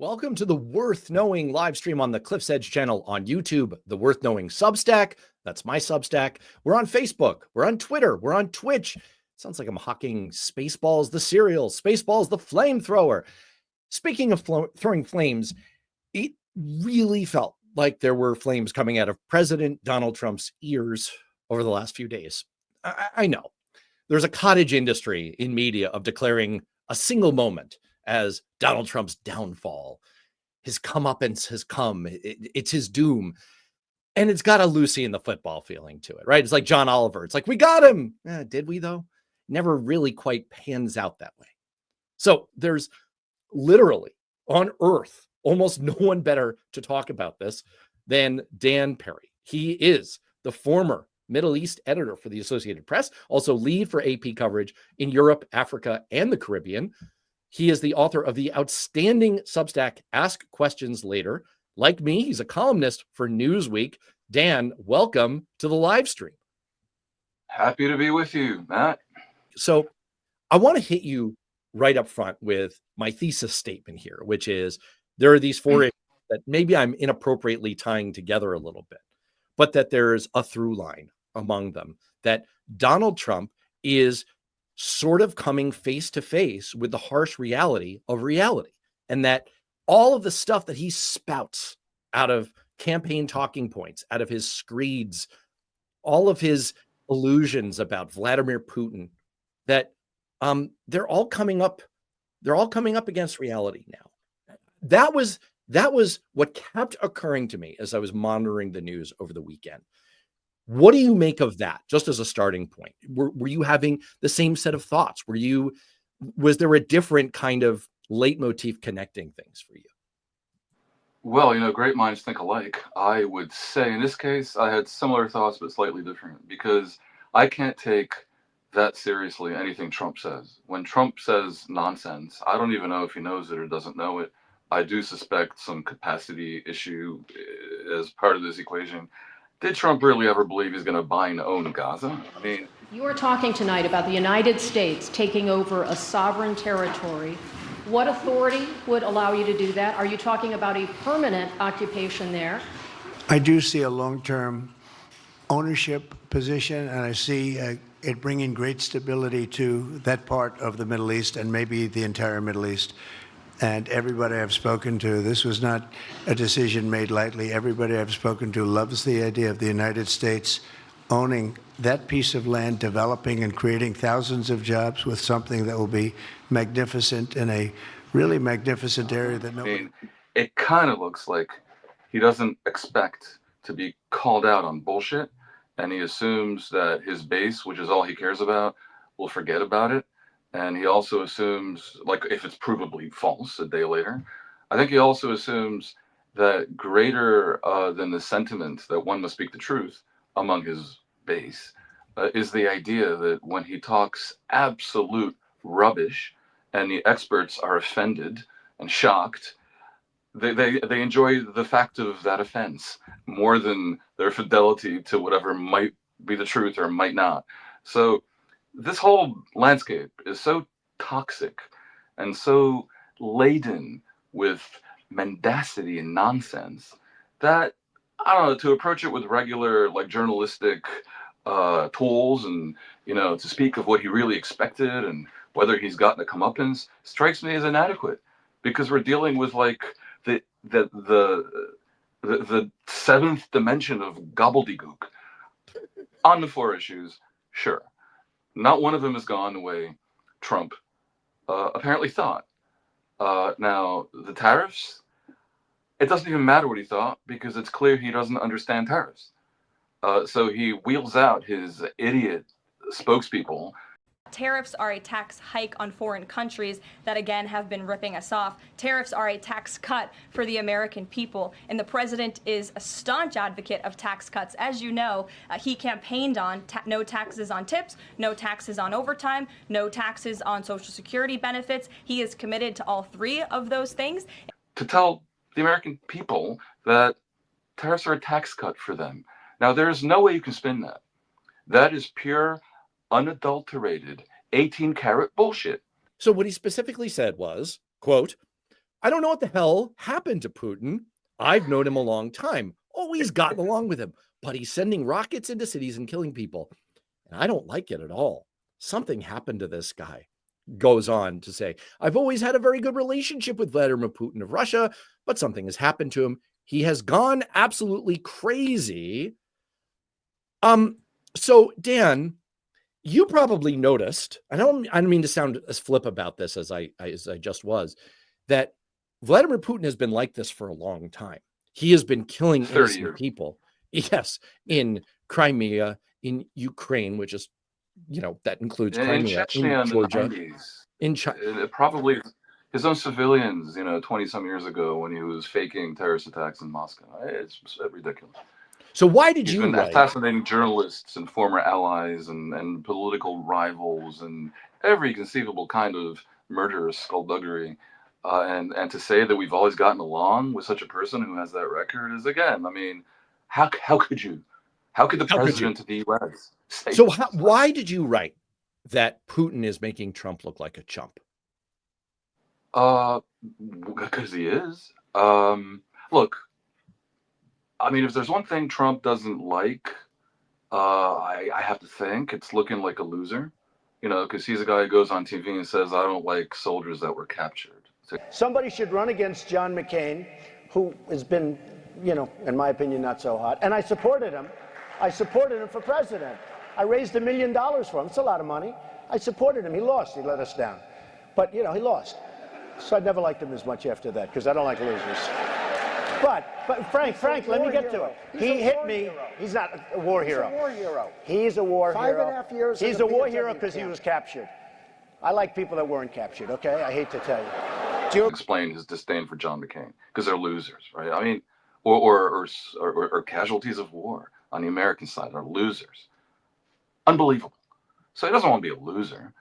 Welcome to the Worth Knowing live stream on the Cliff's Edge channel on YouTube, the Worth Knowing Substack. That's my Substack. We're on Facebook. We're on Twitter. We're on Twitch. Sounds like I'm hawking Spaceballs the cereal, Spaceballs the flamethrower. Speaking of throwing flames, it really felt like there were flames coming out of President Donald Trump's ears over the last few days. I know there's a cottage industry in media of declaring a single moment as Donald Trump's downfall. His comeuppance has come. It's his doom. And it's got a Lucy in the football feeling to it, right? It's like John Oliver. It's like, we got him. Did we, though? Never really quite pans out that way. So there's literally on earth almost no one better to talk about this than Dan Perry. He is the former Middle East editor for the Associated Press, also lead for AP coverage in Europe, Africa, and the Caribbean. He is the author of the outstanding Substack Ask Questions Later. Like me, he's a columnist for Newsweek. Dan, welcome to the live stream. Happy to be with you, Matt. So I want to hit you right up front with my thesis statement here, which is there are these four issues that maybe I'm inappropriately tying together a little bit, but that there's a through line among them, that Donald Trump is sort of coming face to face with the harsh reality of reality. And that all of the stuff that he spouts out of campaign talking points, out of his screeds, all of his illusions about Vladimir Putin, that they're all coming up against reality now. That was what kept occurring to me as I was monitoring the news over the weekend. What do you make of that, just as a starting point? Were you having the same set of thoughts? Was there a different kind of leitmotif connecting things for you? Well, great minds think alike. I would say in this case, I had similar thoughts, but slightly different, because I can't take that seriously anything Trump says. When Trump says nonsense, I don't even know if he knows it or doesn't know it. I do suspect some capacity issue as part of this equation. Did Trump really ever believe he's going to buy and own Gaza? I mean, you are talking tonight about the United States taking over a sovereign territory. What authority would allow you to do that? Are you talking about a permanent occupation there? I do see a long-term ownership position, and I see it bringing great stability to that part of the Middle East and maybe the entire Middle East. And everybody I've spoken to, this was not a decision made lightly. Everybody I've spoken to loves the idea of the United States owning that piece of land, developing and creating thousands of jobs with something that will be magnificent in a really magnificent area that nobody... I mean, it kind of looks like he doesn't expect to be called out on bullshit, and he assumes that his base, which is all he cares about, will forget about it. And he also assumes, like, if it's provably false a day later, I think he also assumes that greater than the sentiment that one must speak the truth among his base is the idea that when he talks absolute rubbish and the experts are offended and shocked, they enjoy the fact of that offense more than their fidelity to whatever might be the truth or might not. So this whole landscape is so toxic and so laden with mendacity and nonsense that, I don't know, to approach it with regular, like, journalistic tools and, to speak of what he really expected and whether he's gotten a comeuppance strikes me as inadequate, because we're dealing with, like, the seventh dimension of gobbledygook. On the four issues, sure. Not one of them has gone the way Trump apparently thought. Now, the tariffs, it doesn't even matter what he thought, because it's clear he doesn't understand tariffs. So he wheels out his idiot spokespeople. Tariffs are a tax hike on foreign countries that, again, have been ripping us off. Tariffs are a tax cut for the American people, and the president is a staunch advocate of tax cuts. As you know, he campaigned on no taxes on tips, no taxes on overtime, no taxes on Social Security benefits. He is committed to all three of those things. To tell the American people that tariffs are a tax cut for them. Now, there's no way you can spin that. That is pure, unadulterated 18-karat bullshit. So what he specifically said was, quote, I don't know what the hell happened to Putin. I've known him a long time, always gotten along with him, but he's sending rockets into cities and killing people. And I don't like it at all. Something happened to this guy. Goes on to say, I've always had a very good relationship with Vladimir Putin of Russia, but something has happened to him. He has gone absolutely crazy. So Dan, you probably noticed, I don't mean to sound as flip about this as I just was, that Vladimir Putin has been like this for a long time. He has been killing 30 innocent years. people. Yes, in Crimea, in Ukraine, which is, that includes In Crimea, Chechnya in Georgia, in the 90s, in China. it probably his own civilians, 20 some years ago when he was faking terrorist attacks in Moscow. It's ridiculous. So why did He's you been write? assassinating journalists and former allies and political rivals and every conceivable kind of murderous skullduggery. And to say that we've always gotten along with such a person who has that record is, again, I mean, how could you? How could the president of the U.S. say So why did you write that Putin is making Trump look like a chump? Because he is. Look, I mean, if there's one thing Trump doesn't like, I have to think it's looking like a loser, because he's a guy who goes on TV and says, I don't like soldiers that were captured. Somebody should run against John McCain, who has been, in my opinion, not so hot. And I supported him. I supported him for president. I raised $1 million for him. It's a lot of money. I supported him. He lost. He let us down. But, he lost. So I never liked him as much after that, because I don't like losers. But Frank, let me get to it. He hit me. He's not a war hero. He's a war hero. He's a war hero. 5.5 years. He's a war hero because he was captured. I like people that weren't captured, okay? I hate to tell you. Do you explain his disdain for John McCain because they're losers, right? I mean, or casualties of war on the American side are losers. Unbelievable. So he doesn't want to be a loser.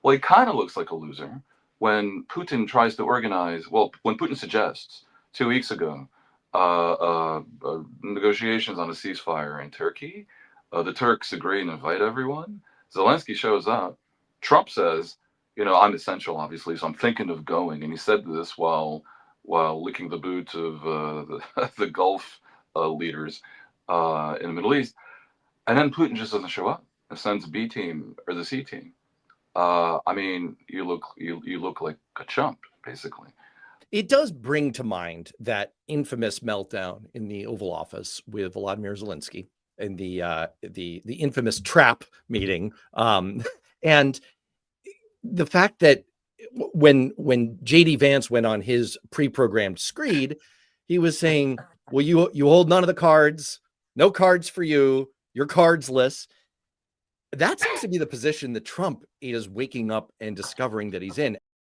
Well, he kind of looks like a loser when Putin tries to organize. Well, when Putin suggests 2 weeks ago negotiations on a ceasefire in Turkey, the Turks agree and invite everyone. Zelensky shows up. Trump says, I'm essential, obviously, so I'm thinking of going. And he said this while licking the boots of the Gulf leaders in the Middle East. And then Putin just doesn't show up and sends B team or the C team. I mean, you look like a chump, basically. It does bring to mind that infamous meltdown in the Oval Office with Volodymyr Zelensky and the infamous trap meeting. And the fact that when JD Vance went on his pre-programmed screed, he was saying, well, you hold none of the cards, no cards for you, you're cardsless. That seems to be the position that Trump is waking up and discovering that he's in.